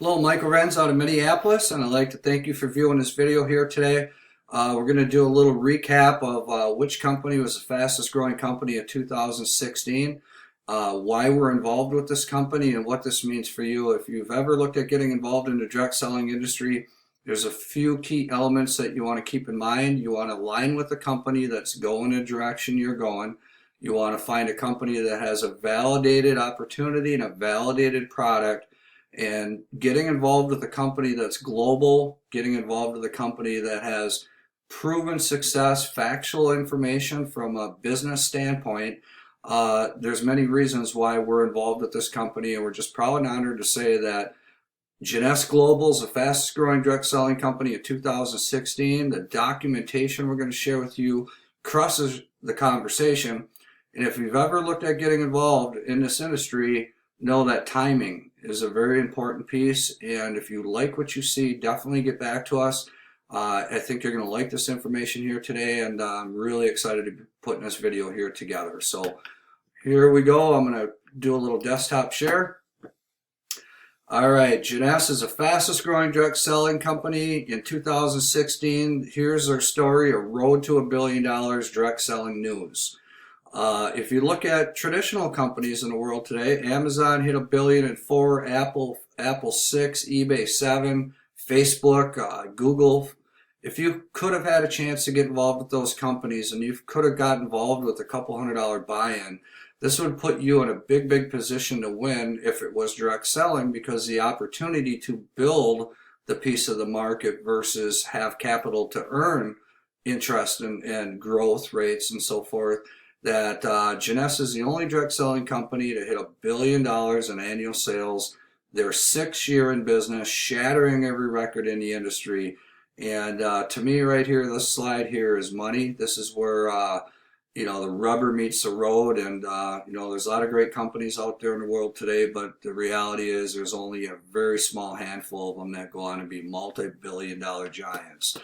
Hello, Michael Renz out of Minneapolis, and I'd like to thank you for viewing this video here today. We're going to do a little recap of which company was the fastest growing company of 2016, why we're involved with this company, and what this means for you. If you've ever looked at getting involved in the direct selling industry, there's a few key elements that you want to keep in mind. You want to align with a company that's going in the direction you're going. You want to find a company that has a validated opportunity and a validated product. And getting involved with a company that's global, getting involved with a company that has proven success, factual information from a business standpoint. There's many reasons why we're involved with this company, and we're just proud and honored to say that Janness Global is the fastest growing direct selling company of 2016. The documentation we're going to share with you crosses the conversation. And if you've ever looked at getting involved in this industry, know that timing is a very important piece. And if you like what you see, definitely get back to us. I think you're going to like this information here today, and I'm really excited to be putting this video here together. So here we go. I'm going to do a little desktop share. All right, Jeunesse is the fastest growing direct selling company in 2016. Here's our story, a road to $1 billion direct selling news. If you look at traditional companies in the world today, Amazon hit $1 billion in 4, Apple 6, eBay 7, Facebook, Google. If you could have had a chance to get involved with those companies and you could have got involved with a couple $100 buy-in, this would put you in a big position to win if it was direct selling, because the opportunity to build the piece of the market versus have capital to earn interest and growth rates and so forth. That Jeunesse is the only direct selling company to hit $1 billion in annual sales. They're 6 years in business, shattering every record in the industry. And to me, right here, this slide here is money. This is where the rubber meets the road. And there's a lot of great companies out there in the world today, but the reality is there's only a very small handful of them that go on to be multi-billion-dollar giants.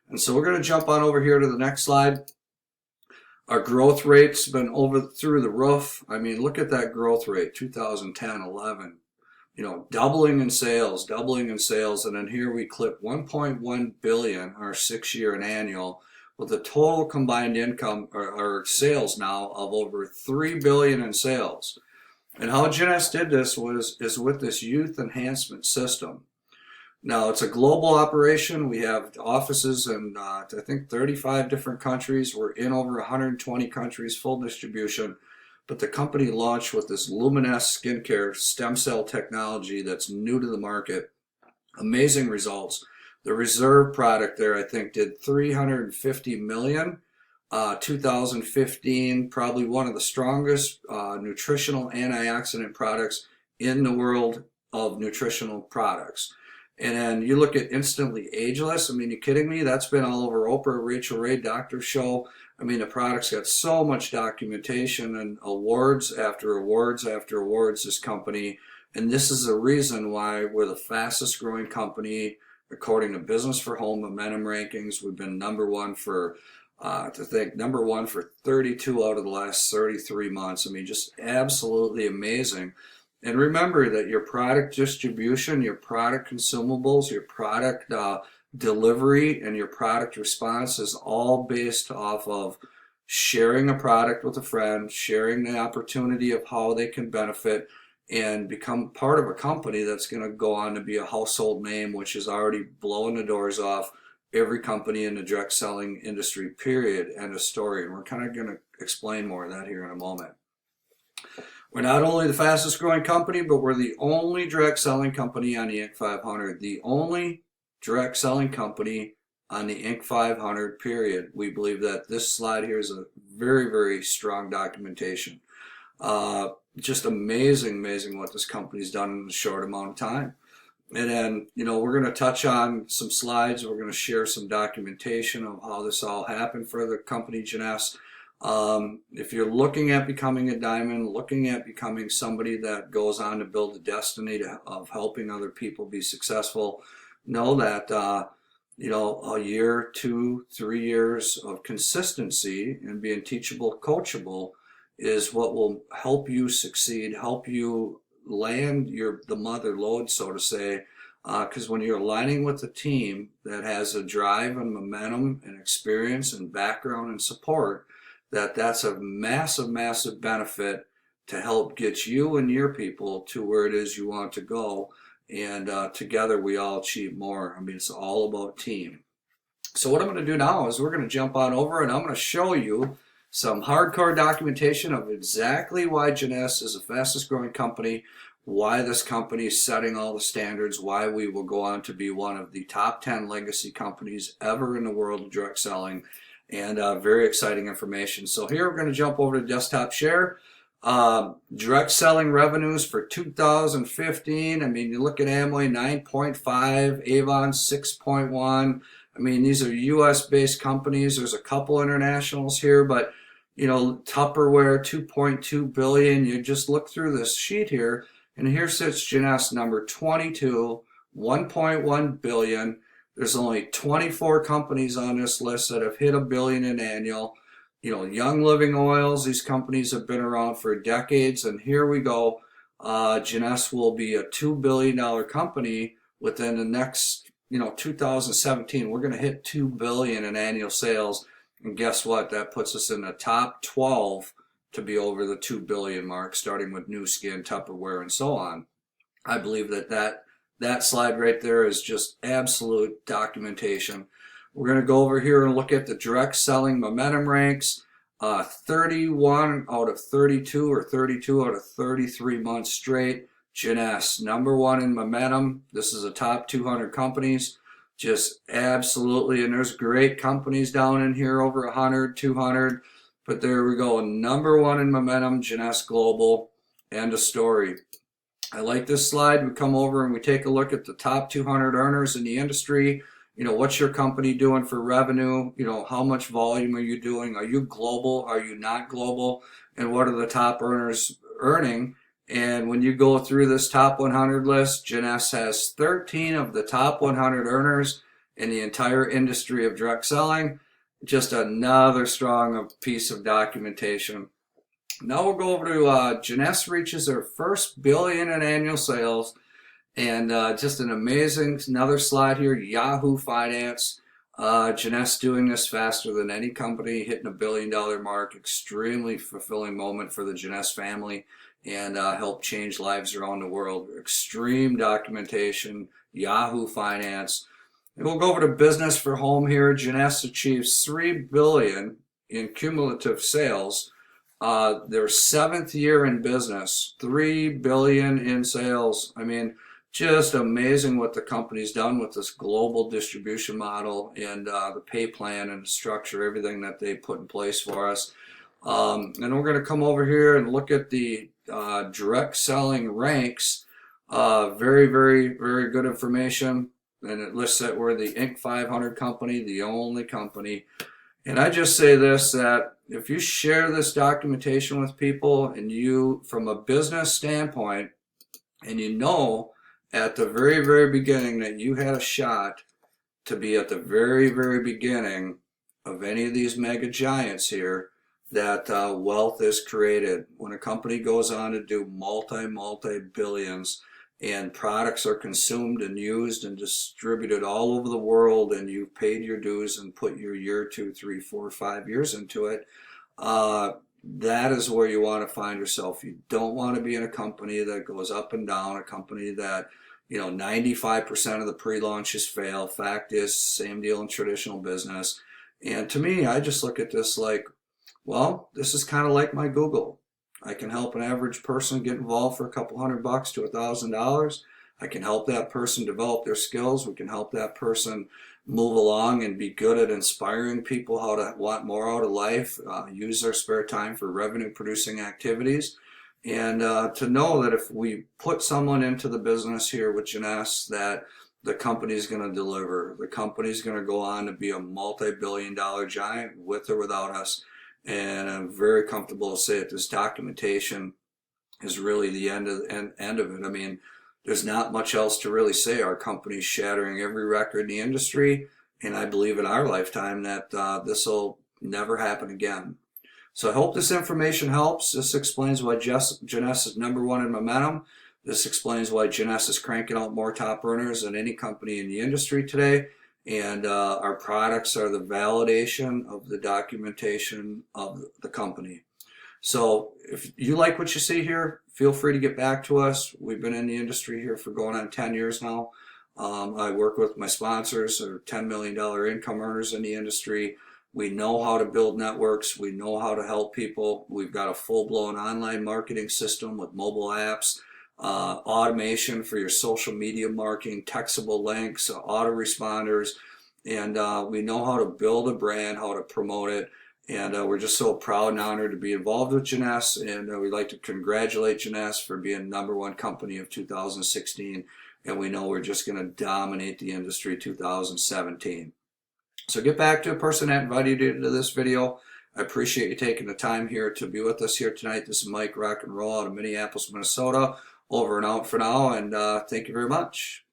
And so we're going to jump on over here to the next slide. Our growth rate's been through the roof. I mean, look at that growth rate, 2010, 11, doubling in sales. And then here we clip 1.1 billion, our 6 year and annual, with a total combined income or sales now of over 3 billion in sales. And how Jeunesse did this is with this youth enhancement system. Now, it's a global operation. We have offices in, I think, 35 different countries. We're in over 120 countries, full distribution. But the company launched with this Luminous skincare stem cell technology that's new to the market. Amazing results. The Reserve product there, I think, did 350 million. 2015, probably one of the strongest nutritional antioxidant products in the world of nutritional products. And then you look at Instantly Ageless. I mean, you kidding me? That's been all over Oprah, Rachel Ray, Dr. Show. I mean, the product's got so much documentation and awards after awards after awards, this company. And this is the reason why we're the fastest growing company, according to Business for Home Momentum Rankings. We've been number one for 32 out of the last 33 months. I mean, just absolutely amazing. And remember that your product distribution, your product consumables, your product delivery, and your product response is all based off of sharing a product with a friend, sharing the opportunity of how they can benefit and become part of a company that's going to go on to be a household name, which is already blowing the doors off every company in the direct selling industry, period. End of story. And we're kind of going to explain more of that here in a moment. We're not only the fastest growing company, but we're the only direct selling company on the Inc. 500. The only direct selling company on the Inc. 500, period. We believe that this slide here is a very strong documentation. Just amazing what this company's done in a short amount of time. And then, we're going to touch on some slides. We're going to share some documentation of how this all happened for the company Jeunesse. If you're looking at becoming a diamond, looking at becoming somebody that goes on to build the destiny of helping other people be successful, know that a year, 2, 3 years of consistency and being teachable, coachable is what will help you succeed, help you land the mother lode, so to say, because when you're aligning with a team that has a drive and momentum and experience and background and support, that's a massive, massive benefit to help get you and your people to where it is you want to go. And together we all achieve more. I mean, it's all about team. So what I'm going to do now is we're going to jump on over and I'm going to show you some hardcore documentation of exactly why Janness is the fastest growing company, why this company is setting all the standards, why we will go on to be one of the top 10 legacy companies ever in the world of direct selling, and very exciting information. So here we're going to jump over to desktop share. Direct selling revenues for 2015. I mean, you look at Amway 9.5, Avon 6.1. I mean, these are U.S. based companies. There's a couple internationals here, but you know, Tupperware 2.2 billion. You just look through this sheet here, and here sits Janness number 22, 1.1 billion. There's only 24 companies on this list that have hit $1 billion in annual. You know, Young Living Oils, these companies have been around for decades, and here we go. Janness will be a $2 billion company within the next, 2017. We're going to hit $2 billion in annual sales, and guess what? That puts us in the top 12 to be over the $2 billion mark, starting with New Skin, Tupperware, and so on. I believe that slide right there is just absolute documentation. We're going to go over here and look at the direct selling momentum ranks. 31 out of 32 or 32 out of 33 months straight. Jeunesse, number one in momentum. This is a top 200 companies. Just absolutely, and there's great companies down in here, over 100, 200. But there we go, number one in momentum, Jeunesse Global. End of story. I like this slide. We come over and we take a look at the top 200 earners in the industry. What's your company doing for revenue? How much volume are you doing? Are you global? Are you not global? And what are the top earners earning? And when you go through this top 100 list, Janness has 13 of the top 100 earners in the entire industry of direct selling. Just another strong piece of documentation. Now we'll go over to Janness reaches their first $1 billion in annual sales. And just an amazing, another slide here, Yahoo Finance. Janness doing this faster than any company, hitting $1 billion mark. Extremely fulfilling moment for the Janness family, and help change lives around the world. Extreme documentation, Yahoo Finance. And we'll go over to business for home here. Janness achieves $3 billion in cumulative sales. Their 7th year in business, $3 billion in sales. I mean, just amazing what the company's done with this global distribution model and the pay plan and the structure, everything that they put in place for us. And we're going to come over here and look at the direct selling ranks. Very, very, very good information. And it lists that we're the Inc. 500 company, the only company. And I just say this, that if you share this documentation with people and you, from a business standpoint, and at the very, very beginning that you had a shot to be at the very, very beginning of any of these mega giants here, that wealth is created. When a company goes on to do multi-billions and products are consumed and used and distributed all over the world, and you've paid your dues and put your year, 2, 3, 4, 5 years into it, that is where you want to find yourself. You don't want to be in a company that goes up and down, a company that 95% of the pre-launches fail. Fact is, same deal in traditional business. And to me, I just look at this like, well, this is kind of like my Google. I can help an average person get involved for a couple $100 to $1,000. I can help that person develop their skills. We can help that person move along and be good at inspiring people how to want more out of life, use their spare time for revenue producing activities. And to know that if we put someone into the business here with Janness, that the company's going to deliver. The company's going to go on to be a multi-billion-dollar giant with or without us. And I'm very comfortable to say that this documentation is really the end of it. I mean, there's not much else to really say. Our company's shattering every record in the industry, and I believe in our lifetime that this will never happen again. So I hope this information helps. This explains why Janness is number one in momentum. This explains why Janness is cranking out more top earners than any company in the industry today. And our products are the validation of the documentation of the company. So if you like what you see here, feel free to get back to us. We've been in the industry here for going on 10 years now. I work with my sponsors, who are $10 million income earners in the industry. We know how to build networks. We know how to help people. We've got a full-blown online marketing system with mobile apps, automation for your social media marketing, textable links, autoresponders, and we know how to build a brand, how to promote it. And we're just so proud and honored to be involved with Jeunesse, and we'd like to congratulate Jeunesse for being #1 company of 2016, and we know we're just going to dominate the industry 2017. So get back to a person that invited you to this video. I appreciate you taking the time here to be with us here tonight. This is Mike Rock and Roll out of Minneapolis, Minnesota. Over and out for now, and thank you very much.